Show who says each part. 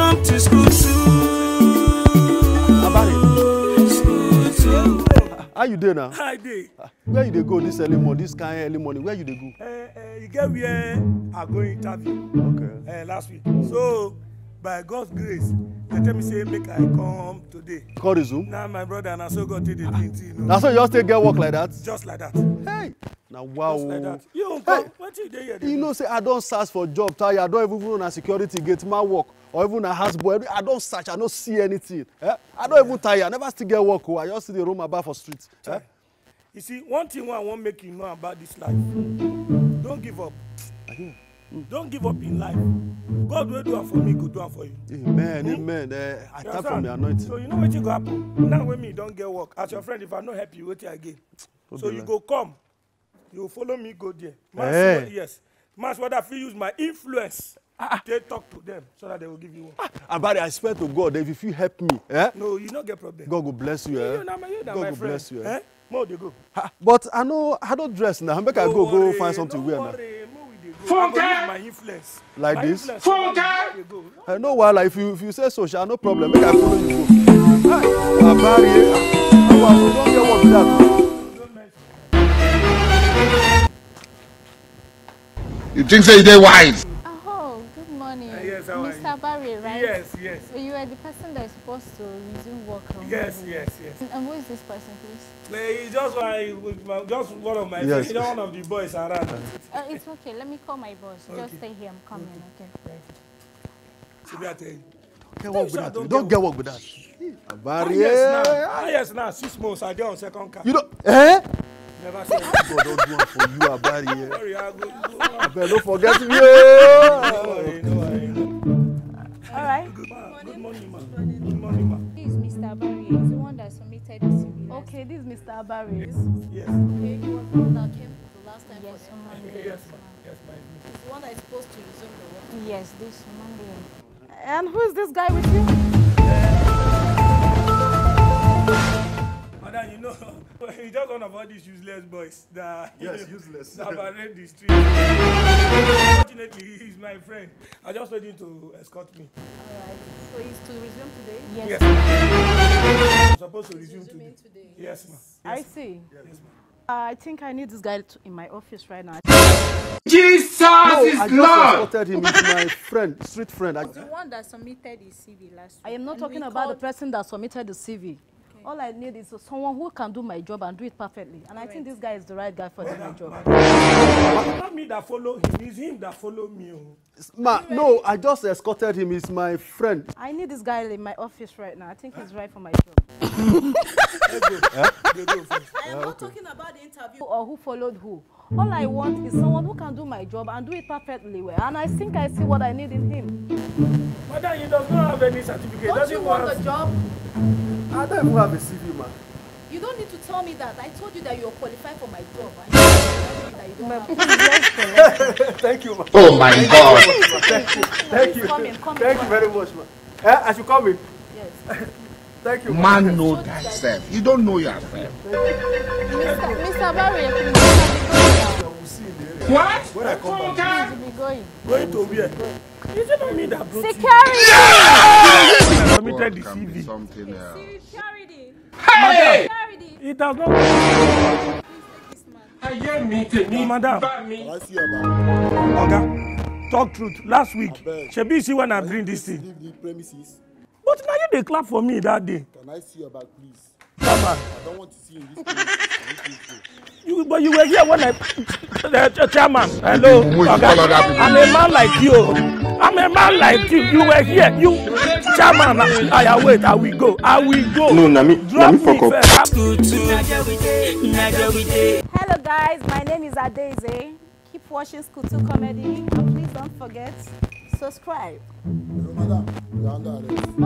Speaker 1: Welcome to school 2.
Speaker 2: How you doing now?
Speaker 1: Hi day.
Speaker 2: Where you dey go this early morning, this kind early morning? Where you dey go?
Speaker 1: You get where I go interview.
Speaker 2: Okay.
Speaker 1: Last week. So by God's grace, they tell me say make I come today.
Speaker 2: Call resume.
Speaker 1: Now my brother and I so got to the thing, you know.
Speaker 2: Now so you just take get work like that?
Speaker 1: Just like that.
Speaker 2: Hey. Now wow.
Speaker 1: Just like that. You
Speaker 2: hey.
Speaker 1: What you dey here?
Speaker 2: You know say I don't search for job, tire. I don't even know na security gate man work or even a house boy. I don't search. I don't see anything. I don't even tire. I never still get work. I just see the roam about for streets.
Speaker 1: You see, one thing I want make you know about this life. Don't give up. Don't give up in life. God will do it for me, go do it for you.
Speaker 2: Amen, amen. I tap from the anointing.
Speaker 1: So you know what you go happen? Now when me don't get work, as your friend, if I not help you, what you again? So you go come, you follow me, go there. Hey. Yes. Mas what I feel use my influence. They talk to them so that they will give you one.
Speaker 2: About it, I swear to God, if you help me,
Speaker 1: no, you don't get problem.
Speaker 2: God will bless you.
Speaker 1: God
Speaker 2: will bless you.
Speaker 1: More they go.
Speaker 2: But I don't dress now. Make I go find something weird now.
Speaker 1: My influence.
Speaker 2: Like my this?
Speaker 1: Influence.
Speaker 2: I know why. Like if you say so, no problem. Make I follow you go. Don't get work with that.
Speaker 3: You think say they wise?
Speaker 4: Oh, good morning.
Speaker 1: Yes,
Speaker 4: Mr. Barry, right?
Speaker 1: Yes, yes.
Speaker 4: So you are the person that is supposed to resume work on
Speaker 1: Yes,
Speaker 4: Monday.
Speaker 1: yes, yes.
Speaker 4: And who is this person, please?
Speaker 1: He's just one of my friends. He's one of the boys around.
Speaker 4: It's okay. Let me call my boss.
Speaker 1: Okay.
Speaker 4: Just stay here. I'm coming, okay?
Speaker 2: Get work with that. Don't get work with that. Barry.
Speaker 1: Yes, now 6 months I get on second car.
Speaker 2: You don't
Speaker 1: Never said
Speaker 2: God don't do it for you, Barry.
Speaker 1: Sorry, I go.
Speaker 2: Don't forget me.
Speaker 4: All right.
Speaker 1: Good morning, ma. Good morning, ma.
Speaker 4: This is Mr. Barry. He's the one that submitted the CV.
Speaker 5: Okay, this is Mr. Barry.
Speaker 1: Yes.
Speaker 5: Okay, you were the one that came the last time
Speaker 4: Yes,
Speaker 5: for
Speaker 4: on
Speaker 5: them.
Speaker 4: Monday.
Speaker 1: Yes, ma. Yes, ma.
Speaker 5: It's the one that is supposed to resume the work.
Speaker 4: Yes, this Monday.
Speaker 5: And who is this guy with you?
Speaker 1: Madam, you know, he's just one of all these useless boys that
Speaker 2: useless.
Speaker 1: That parade the street. Unfortunately, he's my friend. I just told him to escort me.
Speaker 5: Alright, so he's to resume today?
Speaker 4: Yes.
Speaker 1: I'm supposed to resume today. Yes, ma.
Speaker 5: I see.
Speaker 1: Yes, ma.
Speaker 5: I think I need this guy in my office right now.
Speaker 3: Jesus is
Speaker 2: I just
Speaker 3: Lord.
Speaker 2: escorted him. He's my friend, street friend.
Speaker 4: The one that submitted his CV last week.
Speaker 5: I am not talking about the person that submitted the CV. Okay. All I need is someone who can do my job and do it perfectly. And I think this guy is the right guy for doing my job.
Speaker 1: It's not me that follow him, it's him that follow me.
Speaker 2: No, I just escorted him. He's my friend.
Speaker 5: I need this guy in my office right now. I think he's right for my job.
Speaker 1: Let's go.
Speaker 5: I am not talking about the interview or who followed who. All I want is someone who can do my job and do it perfectly well. And I think I see what I need in him.
Speaker 1: Madam, he does not have any certificate.
Speaker 5: Don't you want the job?
Speaker 2: I don't even have a CV, man.
Speaker 5: You don't need to tell me that. I told you that you're qualified for my job. And you don't have
Speaker 2: Thank you, man.
Speaker 3: Oh my God.
Speaker 2: Thank you.
Speaker 5: Come in.
Speaker 2: Thank you very much, man. I should come in.
Speaker 5: Yes.
Speaker 2: Thank you,
Speaker 3: Man, know thyself. You don't know yourself.
Speaker 4: Mr. Barry, please.
Speaker 3: What?
Speaker 2: When I come back.
Speaker 4: Please be going.
Speaker 1: Going to where? Is it not me that brought
Speaker 4: Security!
Speaker 1: you? I submitted the CV.
Speaker 3: Something else.
Speaker 4: Security!
Speaker 3: Hey!
Speaker 4: Security!
Speaker 1: It does not. Me, madam. Oga, talk truth. Last week, Shebi see when I bring this thing.
Speaker 6: Leave the premises.
Speaker 1: But now you dey clap for me that day.
Speaker 6: Can I see your bag, please?
Speaker 1: Come on.
Speaker 6: I don't want to see you in this place.
Speaker 1: But you were here when the chairman. Hello, Oga. I'm a man like you. I'm a man like you. You were here. You, chairman. I wait. I will go. I will go.
Speaker 7: No, Nami.
Speaker 1: Drop me first.
Speaker 5: Hello guys, my name is Adeze. Keep watching School2 Comedy and please don't forget, subscribe.
Speaker 6: Hello, madam. You're under arrest.